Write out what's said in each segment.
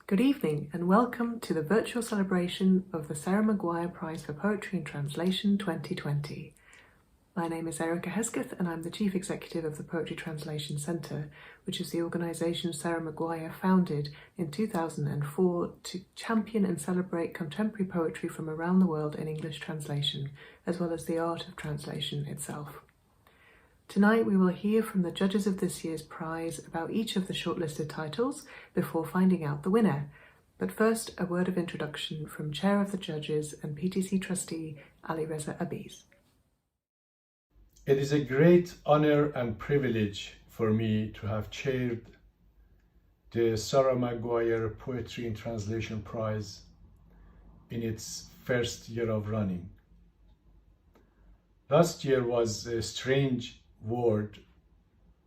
Good evening and welcome to the virtual celebration of the Sarah Maguire Prize for Poetry and Translation 2020. My name is Erica Hesketh and I'm the Chief Executive of the Poetry Translation Centre, which is the organisation Sarah Maguire founded in 2004 to champion and celebrate contemporary poetry from around the world in English translation, as well as the art of translation itself. Tonight we will hear from the judges of this year's prize about each of the shortlisted titles before finding out the winner. But first, a word of introduction from Chair of the Judges and PTC Trustee Alireza Abiz. It is a great honor and privilege for me to have chaired the Sarah Maguire Poetry and Translation Prize in its first year of running. Last year was a strange world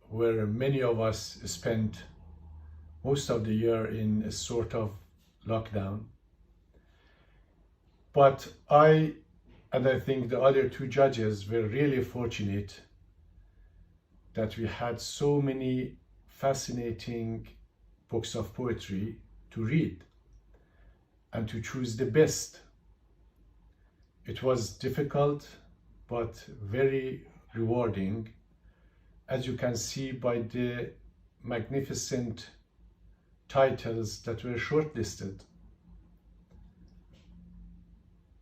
where many of us spent most of the year in a sort of lockdown. But I think the other two judges were really fortunate that we had so many fascinating books of poetry to read and to choose the best. It was difficult but very rewarding, as you can see by the magnificent titles that were shortlisted.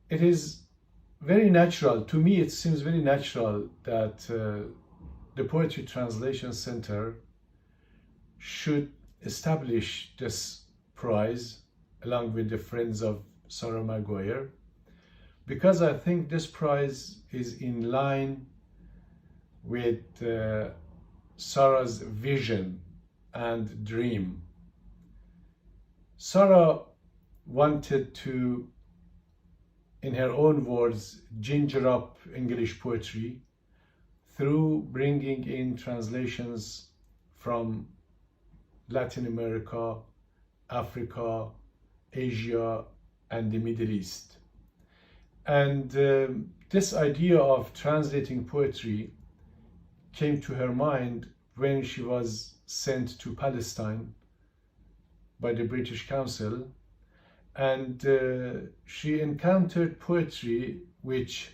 It is very natural, to me it seems very natural that the Poetry Translation Center should establish this prize along with the Friends of Sarah Maguire, because I think this prize is in line with Sarah's vision and dream. Sarah wanted to, in her own words, ginger up English poetry through bringing in translations from Latin America, Africa, Asia, and the Middle East. And this idea of translating poetry came to her mind when she was sent to Palestine by the British Council, and she encountered poetry which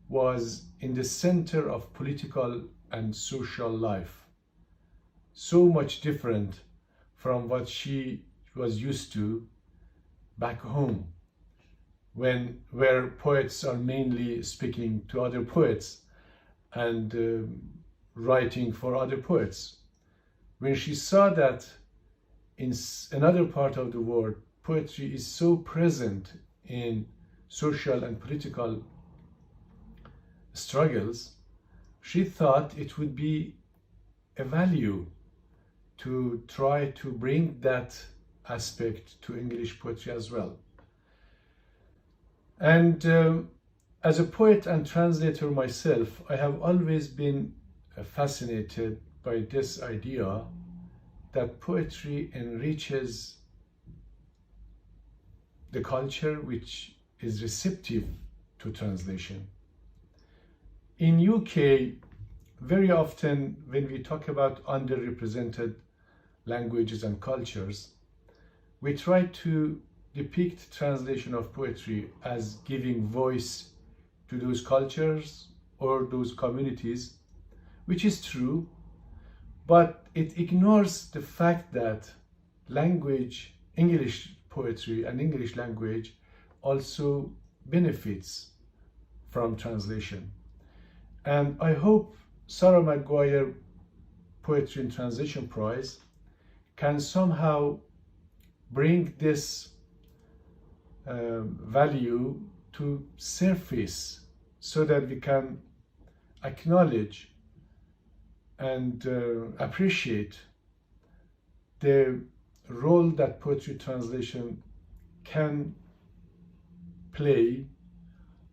was in the center of political and social life, so much different from what she was used to back home, where poets are mainly speaking to other poets and writing for other poets. When she saw that in another part of the world, poetry is so present in social and political struggles, she thought it would be a value to try to bring that aspect to English poetry as well. And as a poet and translator myself, I have always been fascinated by this idea that poetry enriches the culture which is receptive to translation. In UK, very often when we talk about underrepresented languages and cultures, we try to depict translation of poetry as giving voice to those cultures or those communities, which is true, but it ignores the fact that language, English poetry and English language also benefits from translation. And I hope Sarah Maguire Poetry and Translation Prize can somehow bring this value to surface so that we can acknowledge and appreciate the role that poetry translation can play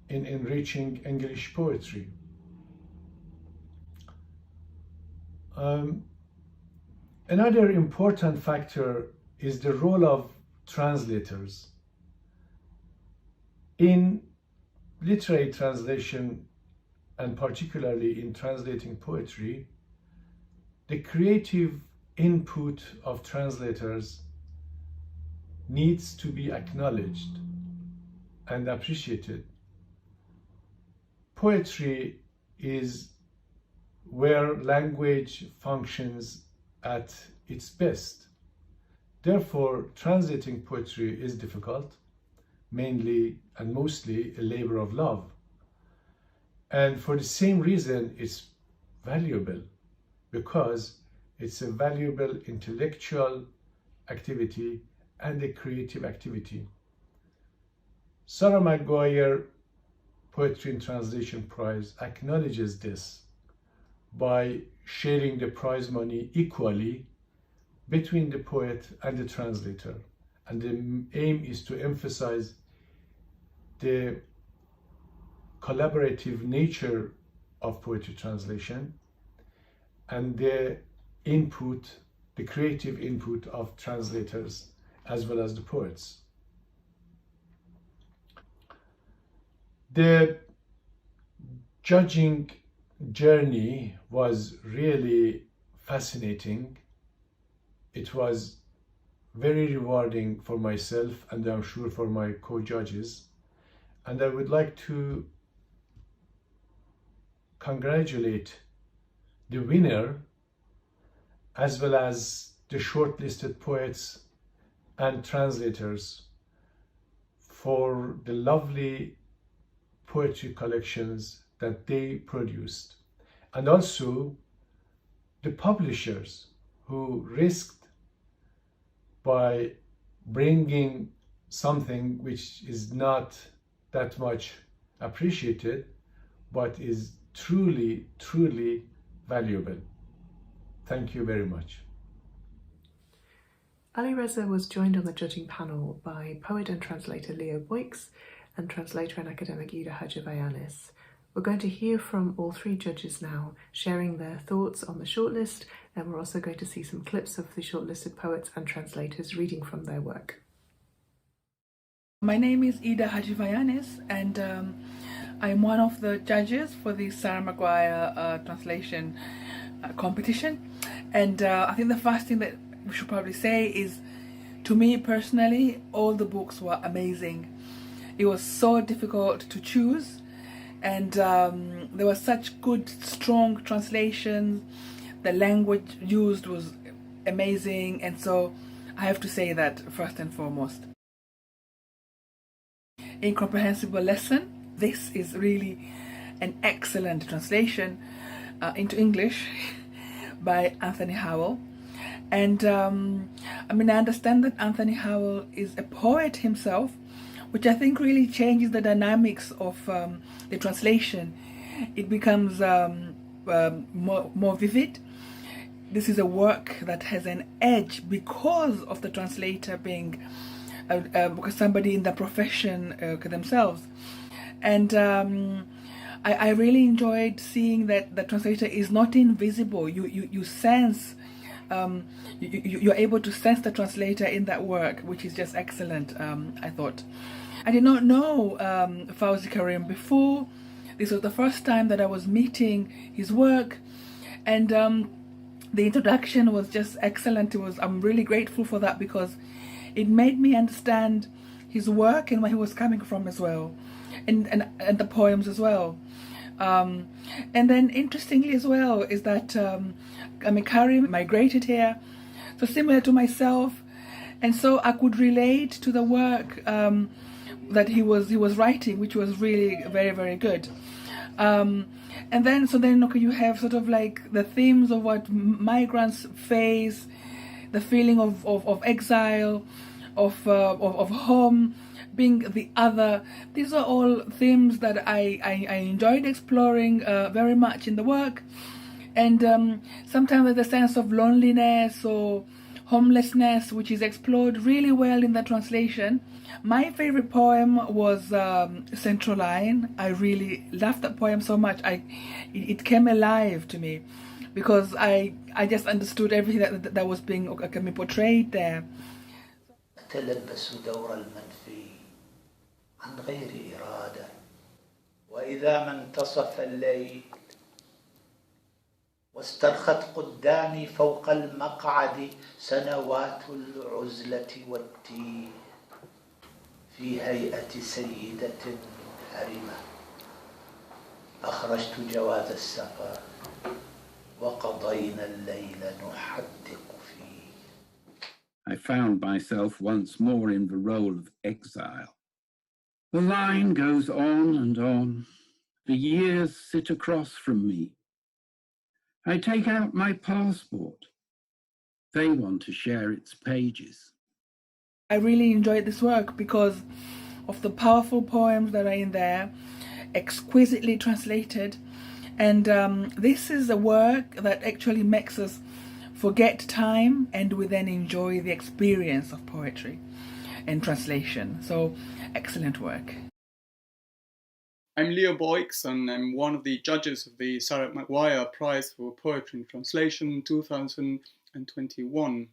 in enriching English poetry. Another important factor is the role of translators. In literary translation, and particularly in translating poetry, the creative input of translators needs to be acknowledged and appreciated. Poetry is where language functions at its best. Therefore, translating poetry is difficult, mainly and mostly a labor of love. And for the same reason, it's valuable, because it's a valuable intellectual activity and a creative activity. Sarah Maguire Poetry and Translation Prize acknowledges this by sharing the prize money equally between the poet and the translator. And the aim is to emphasize the collaborative nature of poetry translation and the input, the creative input of translators as well as the poets. The judging journey was really fascinating. It was very rewarding for myself, and I'm sure for my co-judges. And I would like to congratulate the winner, as well as the shortlisted poets and translators, for the lovely poetry collections that they produced, and also the publishers who risked by bringing something which is not that much appreciated, but is truly, truly valuable. Thank you very much. Alireza was joined on the judging panel by poet and translator Leo Boix and translator and academic Hadjivayanis. We're going to hear from all three judges now, sharing their thoughts on the shortlist, and we're also going to see some clips of the shortlisted poets and translators reading from their work. My name is Hadjivayanis, and I'm one of the judges for the Sarah Maguire translation competition. And I think the first thing that we should probably say is, to me personally, all the books were amazing. It was so difficult to choose, and there were such good, strong translations. The language used was amazing, and so I have to say that first and foremost. Incomprehensible Lesson. This is really an excellent translation into English by Anthony Howell. And I understand that Anthony Howell is a poet himself, which I think really changes the dynamics of the translation. It becomes more vivid. This is a work that has an edge because of the translator being somebody in the profession themselves. And I really enjoyed seeing that the translator is not invisible. You sense, you're able to sense the translator in that work, which is just excellent, I thought. I did not know Fawzi Karim before. This was the first time that I was meeting his work, and the introduction was just excellent. I'm really grateful for that, because it made me understand his work and where he was coming from as well, and the poems as well. And then interestingly as well is that Karim migrated here, so similar to myself, and so I could relate to the work that he was writing, which was really very, very good. And then you have sort of like the themes of what migrants face, the feeling of exile, of home, being the other. These are all themes that I enjoyed exploring very much in the work. And sometimes there's a sense of loneliness or homelessness, which is explored really well in the translation. My favorite poem was Central Line. I really loved that poem so much. It came alive to me, because I just understood everything that was being portrayed there. تلبس دور المنفي عن غير إرادة، وإذا ما انتصف الليل واسترخت قدامي فوق المقعد سنوات العزلة والتيه، في هيئة سيدة حرمة أخرجت جواز السفر وقضينا الليل نحدق فيه. I found myself once more in the role of exile. The line goes on and on. The years sit across from me. I take out my passport. They want to share its pages. I really enjoyed this work because of the powerful poems that are in there, exquisitely translated, and this is a work that actually makes us forget time, and we then enjoy the experience of poetry and translation. So, excellent work. I'm Leo Boix, and I'm one of the judges of the Sarah Maguire Prize for Poetry and Translation 2021.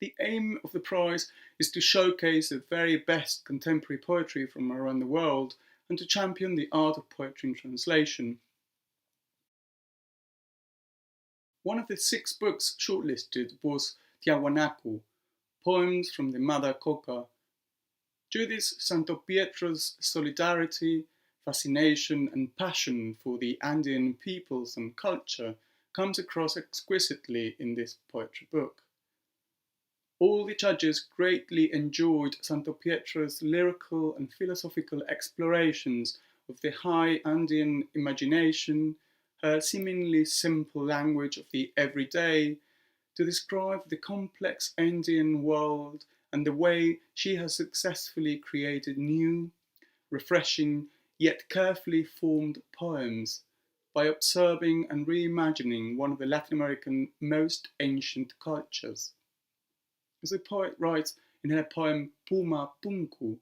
The aim of the prize is to showcase the very best contemporary poetry from around the world and to champion the art of poetry and translation. One of the 6 books shortlisted was Tiahuanaco, Poems from the Mother Coca. Judith Santopietro's solidarity, fascination and passion for the Andean peoples and culture comes across exquisitely in this poetry book. All the judges greatly enjoyed Santopietro's lyrical and philosophical explorations of the high Andean imagination, her seemingly simple language of the everyday, to describe the complex Andean world and the way she has successfully created new, refreshing, yet carefully formed poems by observing and reimagining one of the Latin American most ancient cultures. As the poet writes in her poem Puma Punku,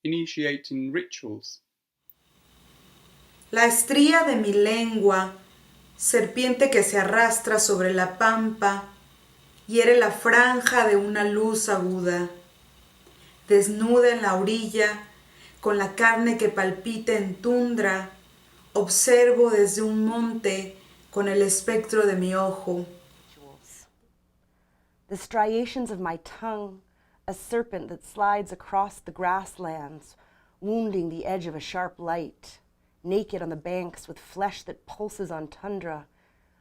initiating rituals. La estría de mi lengua, serpiente que se arrastra sobre la pampa, hiere la franja de una luz aguda. Desnuda en la orilla, con la carne que palpita en tundra, observo desde un monte con el espectro de mi ojo. The striations of my tongue, a serpent that slides across the grasslands, wounding the edge of a sharp light. Naked on the banks with flesh that pulses on tundra,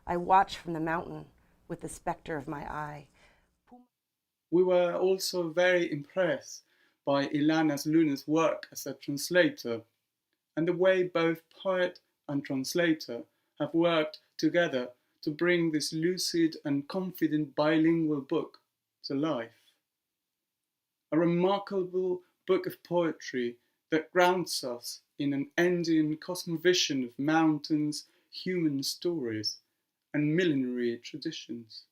I watch from the mountain with the specter of my eye. We were also very impressed by Ilana Luna's work as a translator and the way both poet and translator have worked together to bring this lucid and confident bilingual book to life. A remarkable book of poetry that grounds us in an Andean cosmovision of mountains, human stories, and millenary traditions.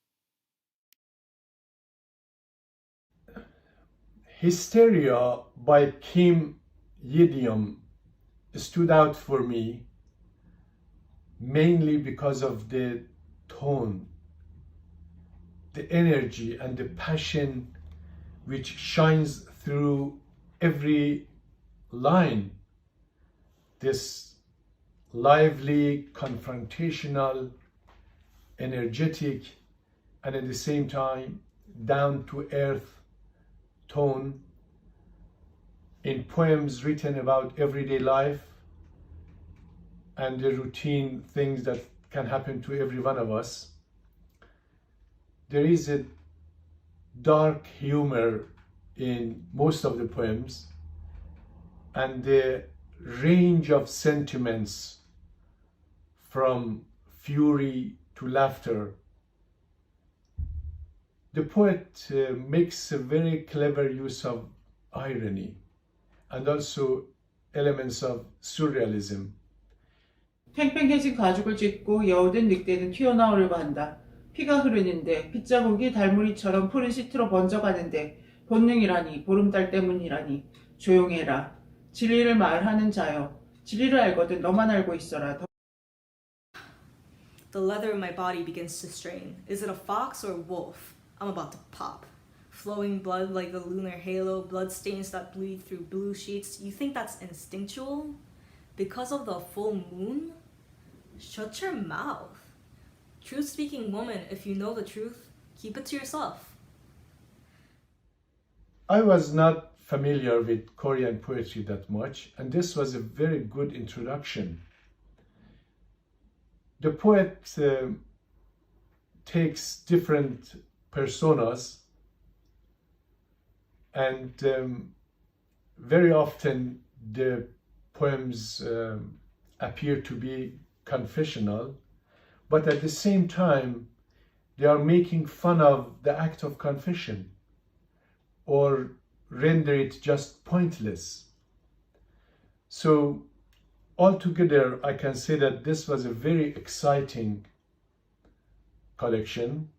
Hysteria by Kim Yidium stood out for me mainly because of the tone, the energy and the passion which shines through every line. This lively, confrontational, energetic, and at the same time down-to-earth tone in poems written about everyday life and the routine things that can happen to every one of us. There is a dark humor in most of the poems, and the range of sentiments from fury to laughter. The poet makes a very clever use of irony and also elements of surrealism. 팽팽해진 가죽을 찢고 여우든 늑대는 튀어나오려고 한다. 피가 흐르는데 빗자국이 달무리처럼 푸른 시트로 번져가는데 본능이라니 보름달 때문이라니 조용해라. 진리를 말하는 자여. 진리를 알거든 너만 알고 있어라. The leather in my body begins to strain. Is it a fox or a wolf? I'm about to pop. Flowing blood like the lunar halo, blood stains that bleed through blue sheets. You think that's instinctual? Because of the full moon? Shut your mouth. Truth-speaking woman, if you know the truth, keep it to yourself. I was not familiar with Korean poetry that much, and this was a very good introduction. The poet takes different personas, and very often the poems appear to be confessional, but at the same time they are making fun of the act of confession or render it just pointless. So altogether, I can say that this was a very exciting collection,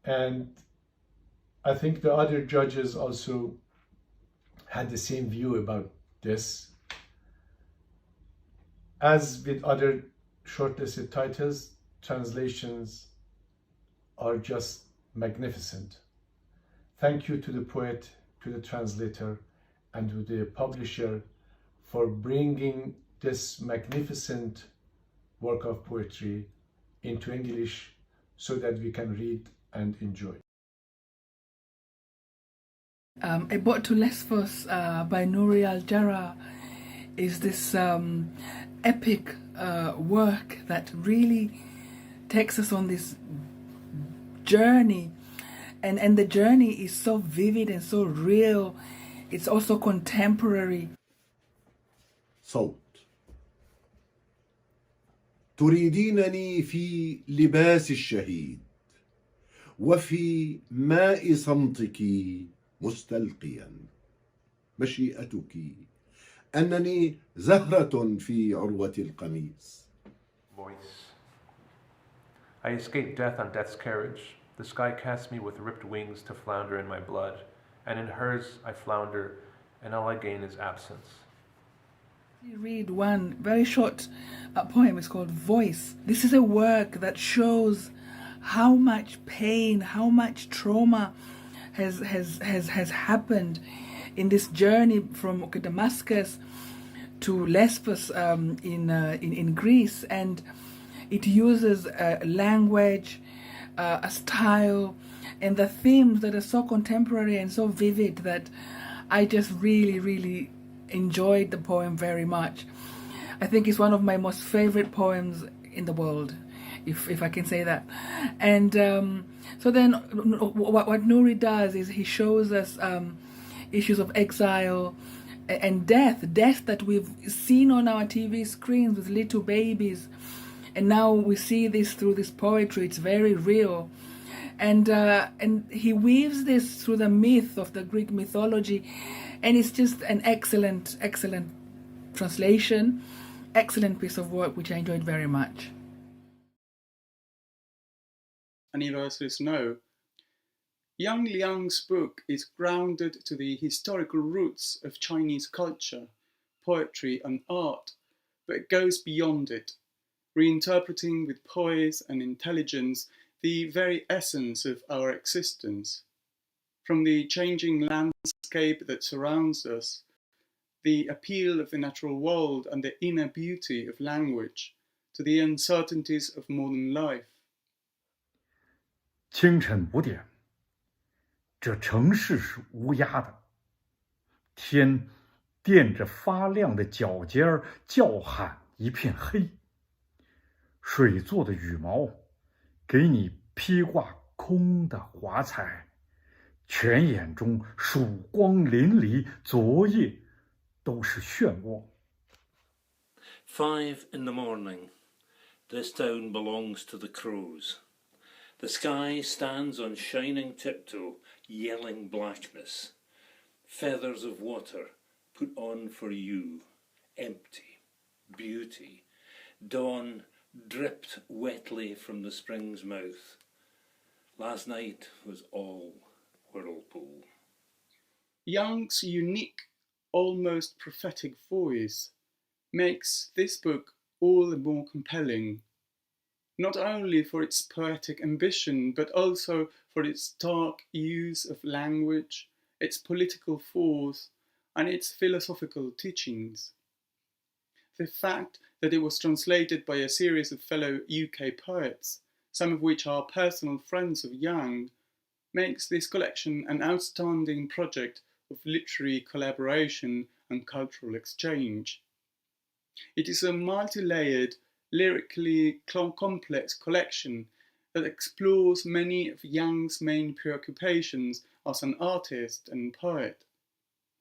and I think the other judges also had the same view about this. As with other shortlisted titles, translations are just magnificent. Thank you to the poet, to the translator, and to the publisher for bringing this magnificent work of poetry into English so that we can read and enjoy. A Boat to Lesbos by Nouri Al-Jarrah is this epic work that really takes us on this journey, and the journey is so vivid and so real. It's also contemporary. صوت. تريدينني في لباس الشهيد وفي ماء صمتك مستلقيا مشيئتك أنني زهرة في عروة القميص. Voice. I escaped death on death's carriage. The sky casts me with ripped wings to flounder in my blood, and in hers I flounder, and all I gain is absence. You read one very short poem. It's called Voice. This is a work that shows how much pain, how much trauma has happened in this journey from Damascus to Lesbos in Greece, and it uses language, a style, and the themes that are so contemporary and so vivid that I just really enjoyed the poem very much. I think it's one of my most favorite poems in the world, if I can say that. And so then what Nouri does is he shows us issues of exile and death that we've seen on our TV screens with little babies, and now we see this through this poetry. It's very real, and he weaves this through the myth of the Greek mythology, and it's just an excellent translation, excellent piece of work which I enjoyed very much. Anniversaries know, Yang Liang's book is grounded to the historical roots of Chinese culture, poetry and art, but it goes beyond it, reinterpreting with poise and intelligence the very essence of our existence. From the changing landscape that surrounds us, the appeal of the natural world and the inner beauty of language, to the uncertainties of modern life. 清晨5点，这城市是乌鸦的，天垫着发亮的脚尖儿，叫喊一片黑。水做的羽毛，给你披挂空的华彩，泉眼中曙光淋漓，昨夜都是漩涡。5 in the morning. This town belongs to the crows. The sky stands on shining tiptoe, yelling blackness. Feathers of water put on for you, empty, beauty. Dawn dripped wetly from the spring's mouth. Last night was all whirlpool. Young's unique, almost prophetic voice makes this book all the more compelling, not only for its poetic ambition, but also for its dark use of language, its political force, and its philosophical teachings. The fact that it was translated by a series of fellow UK poets, some of which are personal friends of Young, makes this collection an outstanding project of literary collaboration and cultural exchange. It is a multi-layered, lyrically complex collection that explores many of Young's main preoccupations as an artist and poet,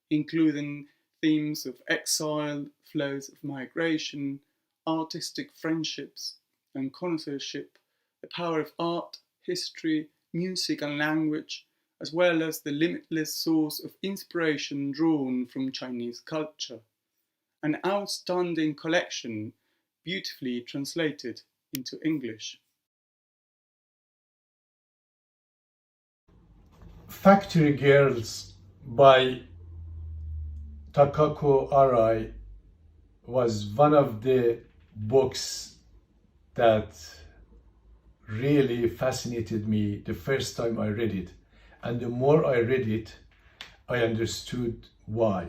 including themes of exile, flows of migration, artistic friendships and connoisseurship, the power of art, history, music and language, as well as the limitless source of inspiration drawn from Chinese culture. An outstanding collection, beautifully translated into English. Factory Girls by Takako Arai was one of the books that really fascinated me the first time I read it. And the more I read it, I understood why.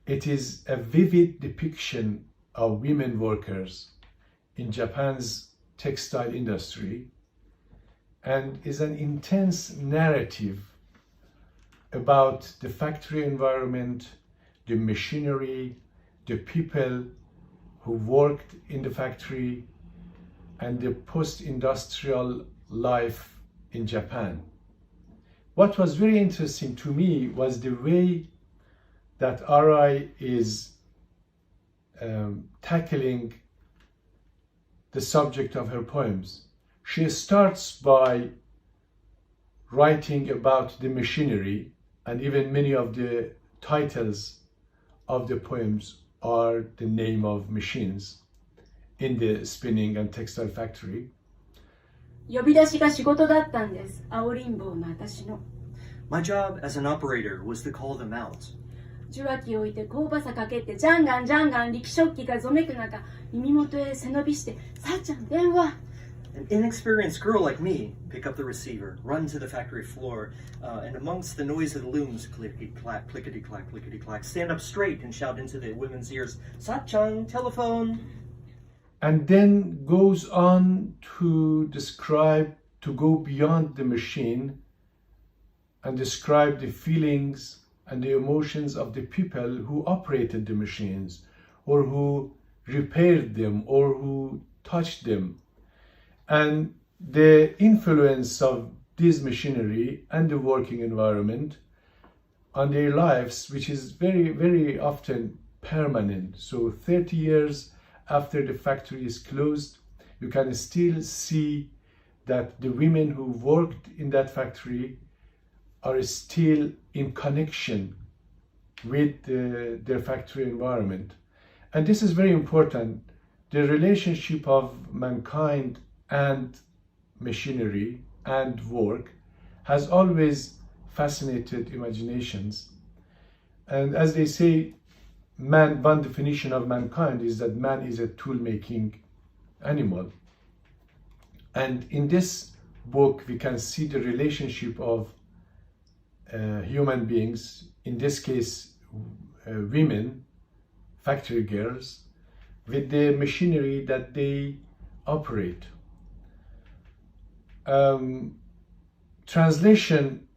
It is a vivid depiction of women workers in Japan's textile industry and is an intense narrative about the factory environment, the machinery, the people who worked in the factory, and the post-industrial life in Japan. What was very interesting to me was the way that Arai is tackling the subject of her poems. She starts by writing about the machinery, and even many of the titles of the poems are the name of machines in the spinning and textile factory. 呼び出しが仕事だったんです。青リンボーの私の。My job as an operator was to call them out. 受話器を置いて高バサかけてジャンガンジャンガン力食器がぞめく中耳元へ背伸びしてさっちゃん電話 An inexperienced girl like me pick up the receiver, run to the factory floor, and amongst the noise of the looms, clickety-clack, clickety-clack, clickety-clack, stand up straight and shout into the women's ears, Sa-chan, telephone! And then goes on to describe, to go beyond the machine and describe the feelings and the emotions of the people who operated the machines, or who repaired them, or who touched them. And the influence of this machinery and the working environment on their lives, which is very, very often permanent. So 30 years after the factory is closed, you can still see that the women who worked in that factory are still in connection with their factory environment. And this is very important. The relationship of mankind and machinery and work has always fascinated imaginations. And as they say, man, one definition of mankind is that man is a tool-making animal. And in this book, we can see the relationship of human beings, in this case, women, factory girls, with the machinery that they operate. Translation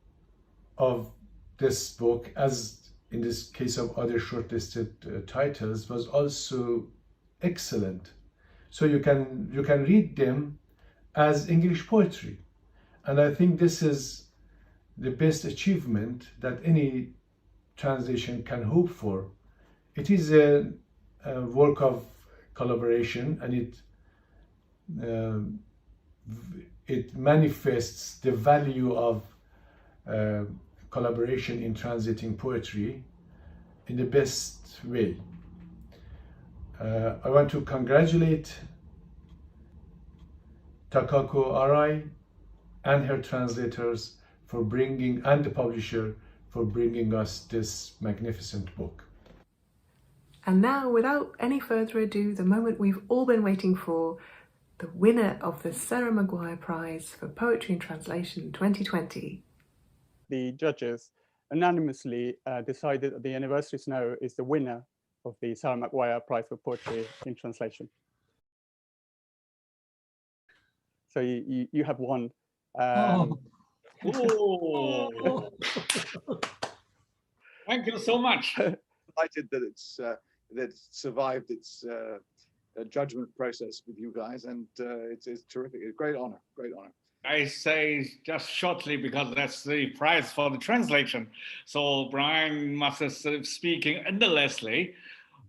of this book, as in this case of other shortlisted titles, was also excellent. So you can read them as English poetry, and I think this is the best achievement that any translation can hope for. It is a work of collaboration, and it manifests the value of collaboration in translating poetry in the best way. I want to congratulate Takako Arai and her translators for bringing, and the publisher for bringing us this magnificent book. And now, without any further ado, the moment we've all been waiting for, the winner of the Sarah Maguire Prize for Poetry and Translation 2020. The judges unanimously decided that the Anniversary Snow is the winner of the Sarah Maguire Prize for Poetry in Translation. So you have won. Thank you so much. Delighted that it's that it's survived its judgment process with you guys, and it's terrific. A great honor, great honor. I say just shortly because that's the prize for the translation. So Brian must have speaking endlessly.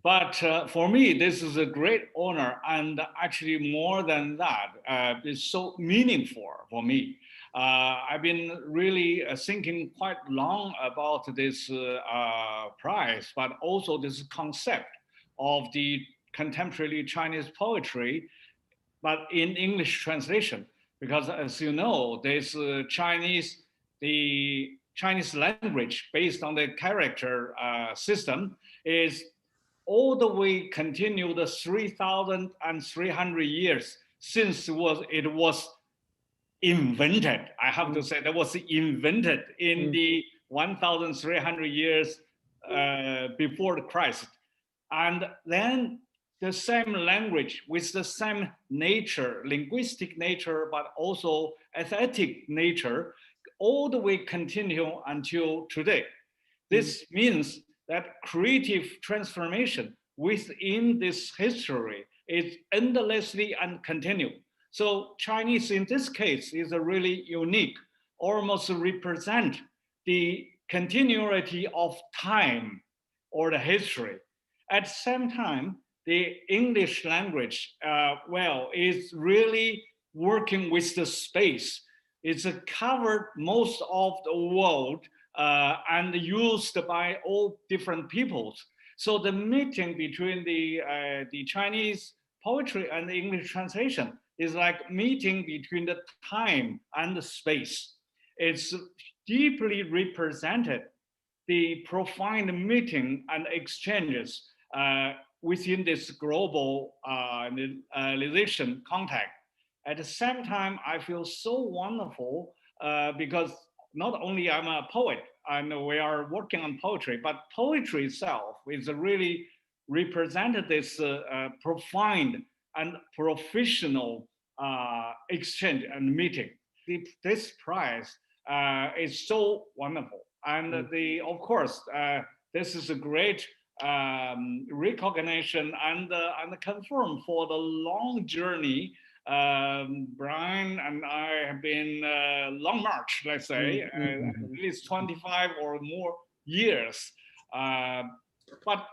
But for me, this is a great honor, and actually more than that, it's so meaningful for me. I've been really thinking quite long about this prize, but also this concept of the contemporary Chinese poetry, but in English translation. Because as you know, there's the Chinese language based on the character system is all the way continued 3,300 years since it was invented. I have to say that was invented in the 1,300 years before Christ. And then the same language with the same nature, linguistic nature, but also aesthetic nature, all the way continue until today. This means that creative transformation within this history is endlessly and continued. So Chinese in this case is a really unique, almost represent the continuity of time or the history. At the same time, the English language, is really working with the space. It's covered most of the world and used by all different peoples. So the meeting between the Chinese poetry and the English translation is like meeting between the time and the space. It's deeply represented the profound meeting and exchanges within this globalization context. At the same time, I feel so wonderful because not only I'm a poet and we are working on poetry, but poetry itself is really represented this profound and professional exchange and meeting. This prize is so wonderful. And of course, this is a great recognition and confirm for the long journey Brian and I have been long march, let's say, at least 25 or more years. But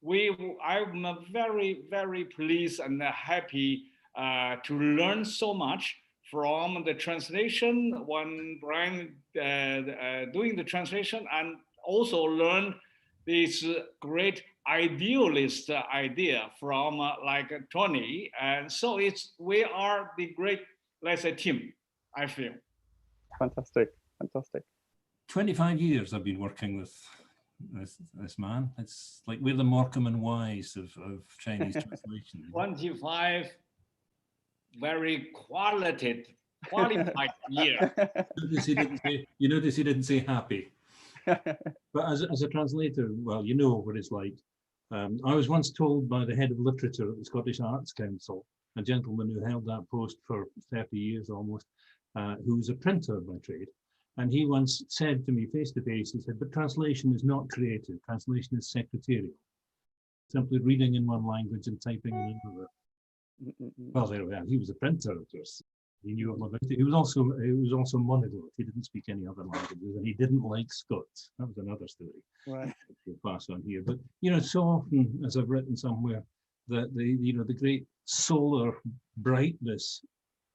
I'm very, very pleased and happy to learn so much from the translation when Brian doing the translation, and also learn this great idealist idea from like Tony. And so we are the great, let's say, team, I feel. Fantastic, fantastic. 25 years I've been working with this man. It's like we're the Morecambe and Wise of Chinese translation. 25 very qualified year. You notice he didn't say happy. But as a translator, well, you know what it's like. I was once told by the head of literature at the Scottish Arts Council, a gentleman who held that post for 30 years almost, who was a printer by trade. And he once said to me face to face, he said, but translation is not creative, translation is secretarial. Simply reading in one language and typing in another. Well, there we are. He was a printer, of course. He knew all about it. He was also monoglot. He didn't speak any other languages, and he didn't like Scots. That was another story. Right. We'll pass on here. But you know, so often, as I've written somewhere, that the great solar brightness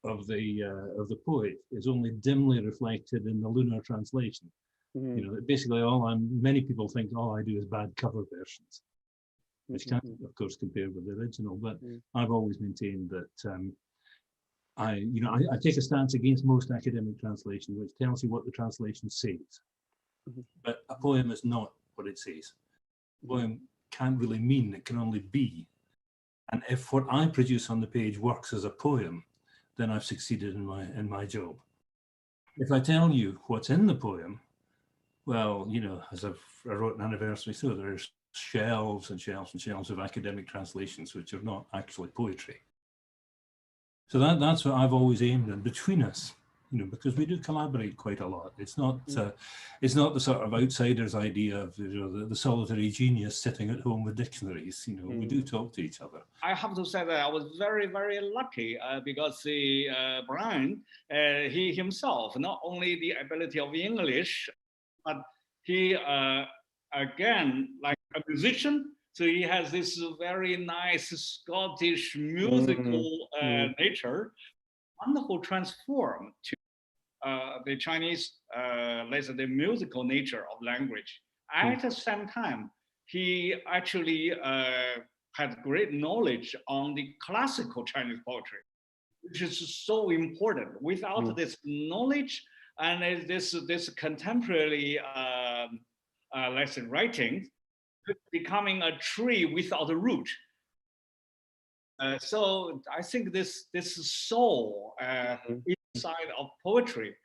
of the poet is only dimly reflected in the lunar translation. You know, basically many people think all I do is bad cover versions, which can't, of course, compare with the original. But I've always maintained that I take a stance against most academic translation, which tells you what the translation says. But a poem is not what it says. A poem can't really mean, it can only be. And if what I produce on the page works as a poem, then I've succeeded in my job. If I tell you what's in the poem, well, you know, as I wrote an anniversary, so there's shelves and shelves and shelves of academic translations which are not actually poetry. So that's what I've always aimed at. Between us, because we do collaborate quite a lot. It's not the sort of outsider's idea of the solitary genius sitting at home with dictionaries. We do talk to each other. I have to say that I was very, very lucky because Brian, he himself, not only the ability of English, but he, again, like a musician, so he has this very nice Scottish musical nature, wonderful transform to the Chinese, let's say the musical nature of language. At the same time, he actually had great knowledge on the classical Chinese poetry, which is so important. Without this knowledge and this contemporary, let's say, writing, becoming a tree without a root. So I think this soul inside of poetry,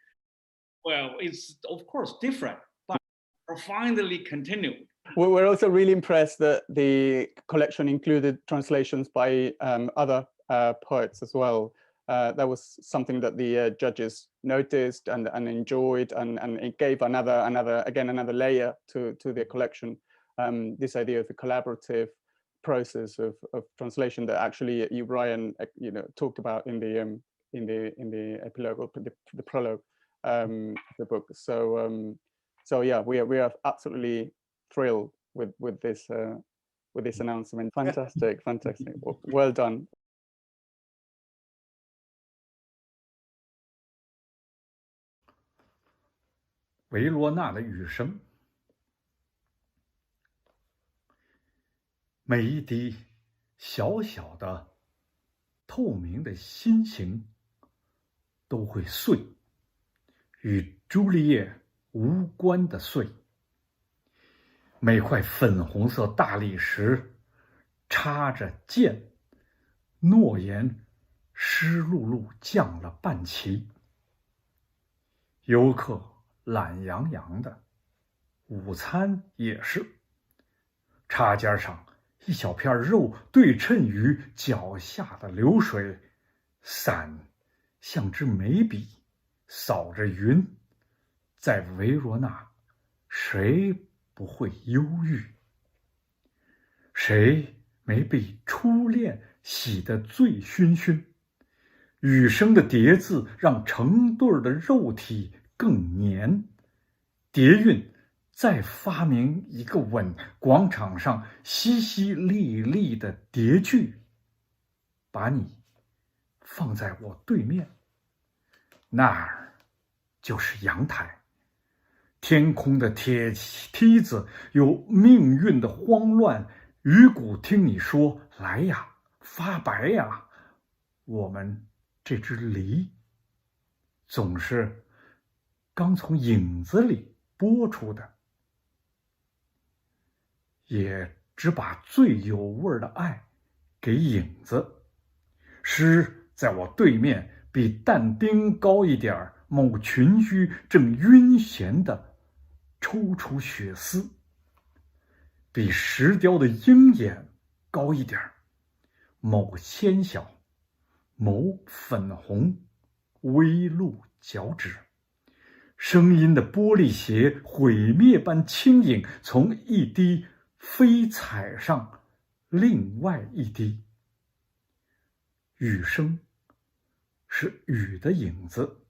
well, it's of course different, but profoundly continued. We're also really impressed that the collection included translations by other poets as well. That was something that the judges noticed and enjoyed, and it gave another layer to the collection. This idea of the collaborative process of translation that actually you, Brian, talked about in the epilogue, the prologue of the book. So yeah, we are absolutely thrilled with this announcement. Fantastic. Well done.维罗纳的雨声，每一滴小小的、透明的心形都会碎，与朱丽叶无关的碎。每块粉红色大理石插着剑，诺言湿漉漉降了半旗。游客懒洋洋的，午餐也是。插尖上一小片肉对称于脚下的流水，伞像支眉笔，扫着云。在维罗纳，谁不会忧郁？谁没被初恋洗得醉醺醺？雨声的叠字让成对的肉体更黏。叠韵再发明一个吻，广场上淅淅沥沥的叠句，把你放在我对面，那儿就是阳台。天空的铁梯子有命运的慌乱，鱼骨听你说来呀，发白呀。我们这只梨总是刚从影子里剥出的，也只把最有味的爱给影子。诗在我对面，比但丁高一点，某群居正晕眩的抽出血丝，比石雕的鹰眼高一点，某纤小，某粉红，微露脚趾。声音的玻璃鞋毁灭般轻盈，从一滴飞踩上另外一滴。雨声是雨的影子，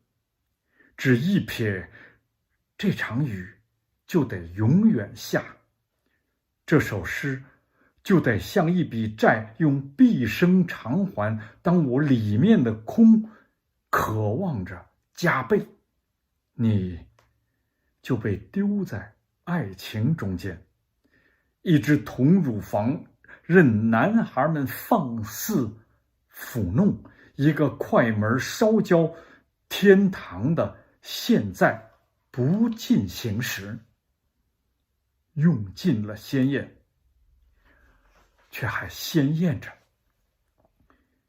只一瞥，这场雨就得永远下，这首诗就得像一笔债，用毕生偿还。当我里面的空渴望着加倍，你就被丢在爱情中间。一只铜乳房任男孩们放肆抚弄，一个快门烧焦，天堂的现在不进行时。用尽了鲜艳，却还鲜艳着。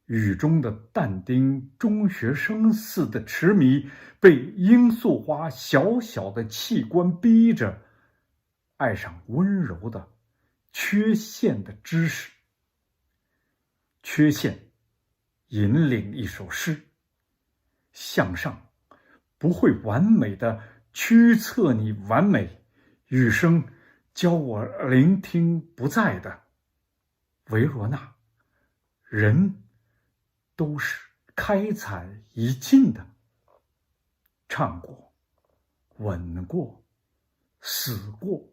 雨中的但丁中学生似的痴迷，被罂粟花小小的器官逼着爱上温柔的缺陷的知识。缺陷引领一首诗，向上不会完美的驱策你完美，余生教我聆听不在的维罗纳。人都是开采已尽的，唱过，吻过，死过，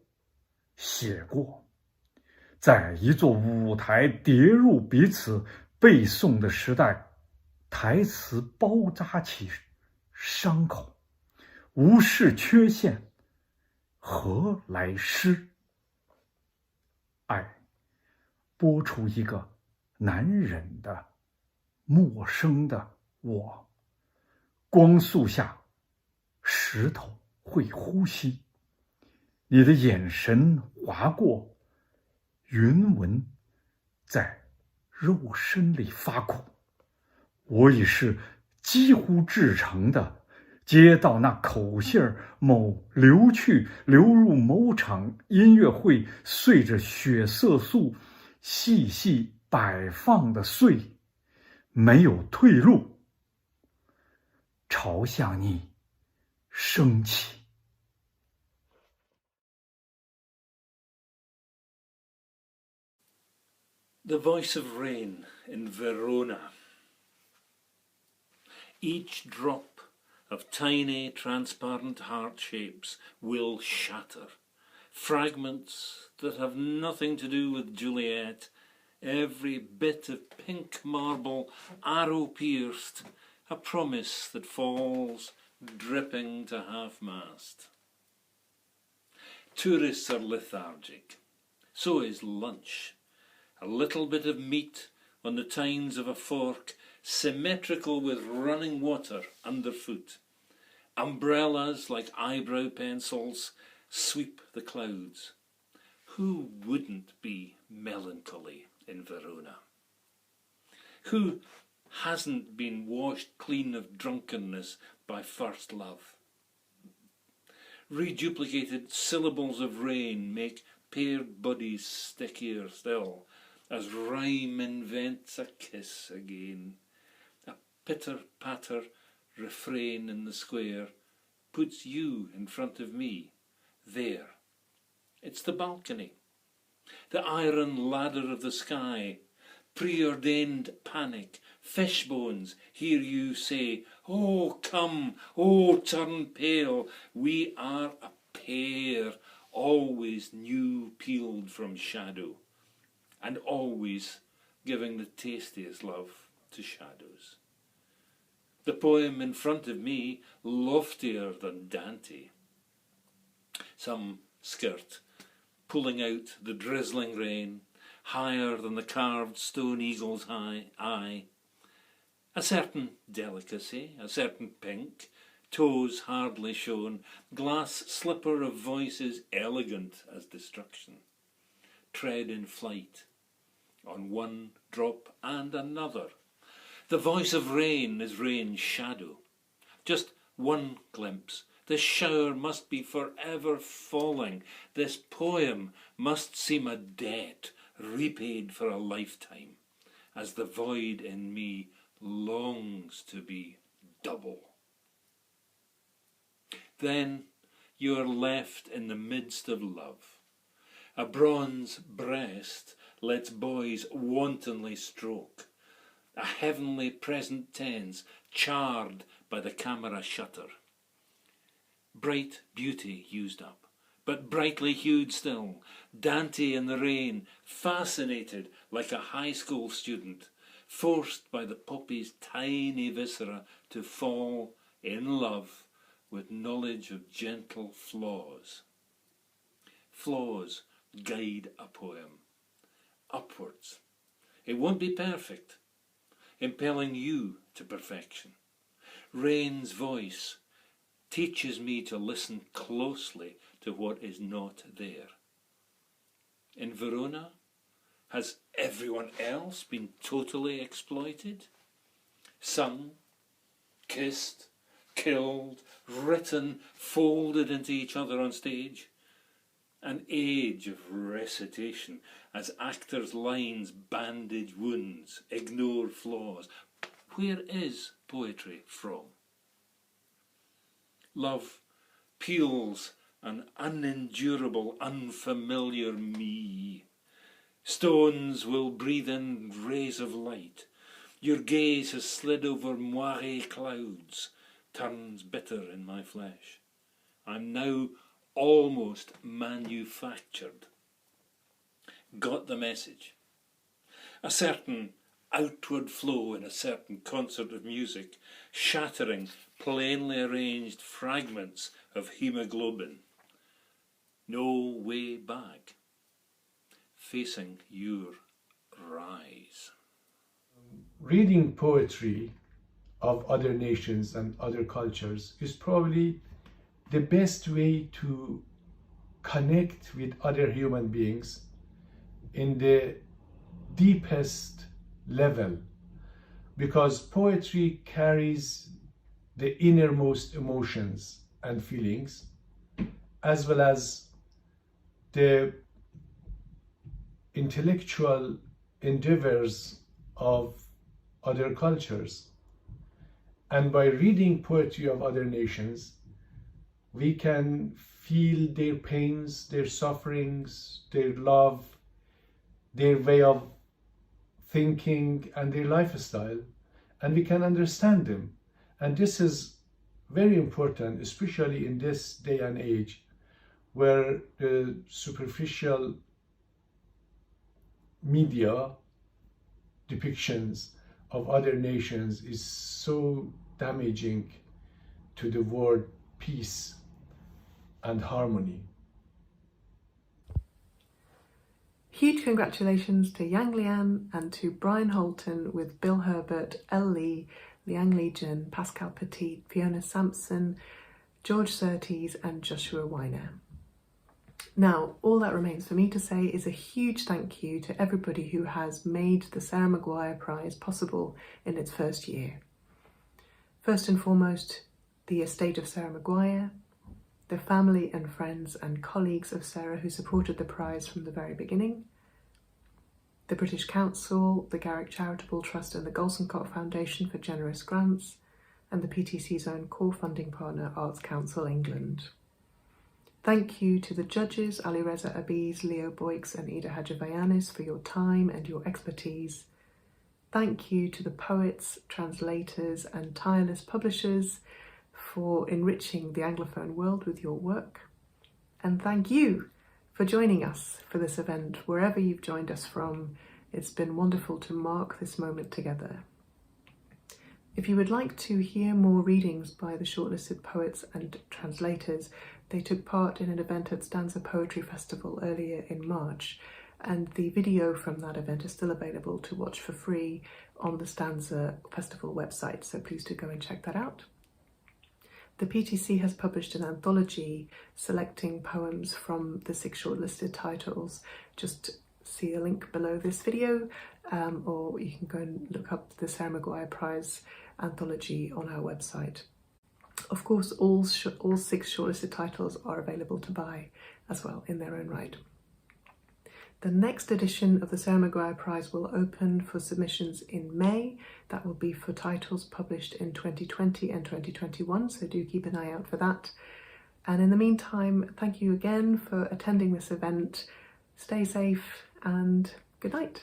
写过，在一座舞台叠入彼此背诵的时代，台词包扎起伤口，无视缺陷，何来诗？爱播出一个难忍的陌生的我，光速下石头会呼吸，你的眼神划过，云纹在肉身里发苦。我已是几乎至诚的接到那口信儿，某流入某场音乐会，随着血色素细细摆放的碎，没有退路，朝向你升起。The voice of rain in Verona. Each drop of tiny transparent heart shapes will shatter. Fragments that have nothing to do with Juliet, every bit of pink marble, arrow-pierced, a promise that falls, dripping to half-mast. Tourists are lethargic. So is lunch. A little bit of meat on the tines of a fork, symmetrical with running water underfoot. Umbrellas like eyebrow pencils sweep the clouds. Who wouldn't be melancholy in Verona? Who hasn't been washed clean of drunkenness by first love? Reduplicated syllables of rain make paired bodies stickier still, as rhyme invents a kiss again. A pitter-patter refrain in the square puts you in front of me, there. It's the balcony, the iron ladder of the sky, preordained panic, fishbones, hear you say, oh come, oh turn pale, we are a pair, always new peeled from shadow, and always giving the tastiest love to shadows. The poem in front of me, loftier than Dante. Some skirt, pulling out the drizzling rain, higher than the carved stone eagle's eye. A certain delicacy, a certain pink, toes hardly shown, glass slipper of voices elegant as destruction. Tread in flight, on one drop and another. The voice of rain is rain's shadow. Just one glimpse. This shower must be forever falling. This poem must seem a debt repaid for a lifetime, as the void in me longs to be double. Then you are left in the midst of love. A bronze breast lets boys wantonly stroke. A heavenly present tense charred by the camera shutter. Bright beauty used up, but brightly hued still. Dante in the rain, fascinated like a high school student, forced by the poppy's tiny viscera to fall in love with knowledge of gentle flaws. Flaws guide a poem upwards. It won't be perfect, impelling you to perfection. Rain's voice teaches me to listen closely to what is not there. In Verona, has everyone else been totally exploited? Sung, kissed, killed, written, folded into each other on stage? An age of recitation as actors' lines bandage wounds, ignore flaws. Where is poetry from? Love peels an unendurable, unfamiliar me. Stones will breathe in rays of light. Your gaze has slid over moire clouds, turns bitter in my flesh. I'm now almost manufactured. Got the message. A certain outward flow in a certain concert of music, shattering plainly arranged fragments of hemoglobin. No way back. Facing your rise. Reading poetry of other nations and other cultures is probably the best way to connect with other human beings in the deepest level, because poetry carries the innermost emotions and feelings, as well as the intellectual endeavors of other cultures. And by reading poetry of other nations, we can feel their pains, their sufferings, their love, their way of thinking and their lifestyle, and we can understand them. And this is very important, especially in this day and age, where the superficial media depictions of other nations is so damaging to the word peace and harmony. Huge congratulations to Yang Lian and to Brian Holton with Bill Herbert, Elle Lee, Liang Li Jin, Pascal Petit, Fiona Sampson, George Surtees and Joshua Weiner. Now, all that remains for me to say is a huge thank you to everybody who has made the Sarah Maguire Prize possible in its first year. First and foremost, the estate of Sarah Maguire, the family and friends and colleagues of Sarah who supported the prize from the very beginning, the British Council, the Garrick Charitable Trust and the Golsoncott Foundation for generous grants, and the PTC's own core funding partner, Arts Council England. Thank you to the judges, Alireza Abiz, Leo Boix and Ida Hadjivayanis for your time and your expertise. Thank you to the poets, translators and tireless publishers for enriching the Anglophone world with your work. And thank you for joining us for this event, wherever you've joined us from. It's been wonderful to mark this moment together. If you would like to hear more readings by the shortlisted poets and translators, they took part in an event at Stanza Poetry Festival earlier in March, and the video from that event is still available to watch for free on the Stanza Festival website, so please do go and check that out. The PTC has published an anthology selecting poems from the 6 shortlisted titles. Just see a link below this video, or you can go and look up the Sarah Maguire Prize anthology on our website. Of course, all 6 shortlisted titles are available to buy as well in their own right. The next edition of the Sarah Maguire Prize will open for submissions in May. That will be for titles published in 2020 and 2021, so do keep an eye out for that. And in the meantime, thank you again for attending this event. Stay safe and good night.